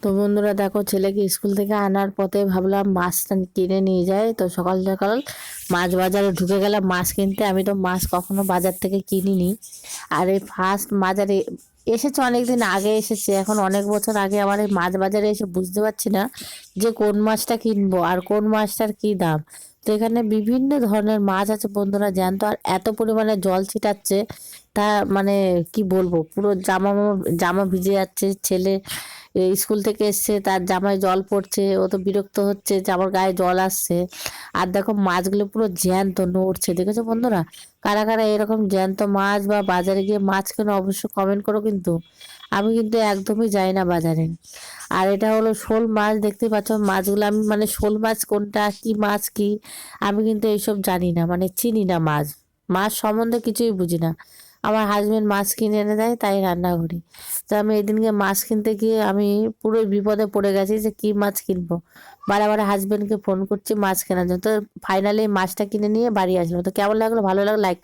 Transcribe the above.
তো বন্ধুরা দেখো, ছেলেকে স্কুল থেকে আনার পথে ভাবলাম মাছটা কিনে নিয়ে যাই। তো সকাল সকাল মাছ বাজারে ঢুকে গেলাম মাছ কিনতে। আমি তো মাছ কখনো বাজার থেকে কিনিনি, আর এই ফার্স্ট বাজারে এসেছে। অনেকদিন আগে এসেছে, এখন অনেক বছর আগে আবার এই মাছ বাজারে এসে বুঝতে পারছি না যে কোন মাছটা কিনবো আর কোন মাছটার কি দাম। তো এখানে বিভিন্ন ধরনের মাছ আছে বন্ধুরা, জ্যান্ত। আর এত পরিমাণে জল ছিটাচ্ছে, তা মানে কি বলবো, পুরো জামা জামা ভিজে যাচ্ছে। ছেলে স্কুল থেকে এসছে, তার জামায় জল পড়ছে, ও তো বিরক্ত হচ্ছে যে আমার গায়ে জল আসছে। আর দেখো মাছগুলো পুরো জ্যান্ত নড়ছে, দেখেছো বন্ধুরা? কারা কারা এরকম জ্যান্ত মাছ বা বাজারে গিয়ে মাছ কেনো অবশ্যই কমেন্ট করো কিন্তু। আমি কিন্তু একদমই যাই না বাজারে। আর এটা হলো শোল মাছ, দেখতেই পাচ্ছ মাছগুলো। আমি মানে শোল মাছ কোনটা, কি মাছ কি, আমি কিন্তু এইসব জানি না, মানে চিনি না মাছ। মাছ সম্বন্ধে কিছুই বুঝি না। আমার হাজবেন্ড মাছ কিনে এনে দেয়, তাই রান্না করি। তো আমি এদিনকে মাছ কিনতে গিয়ে আমি পুরো বিপদে পড়ে গেছি যে কি মাছ কিনবো। বারে বারে হাজবেন্ডকে ফোন করছি মাছ কেনার জন্য। তো ফাইনালি মাছটা কিনে নিয়ে বাড়ি আসলো। তো কেমন লাগলো, ভালো লাগলো, লাইক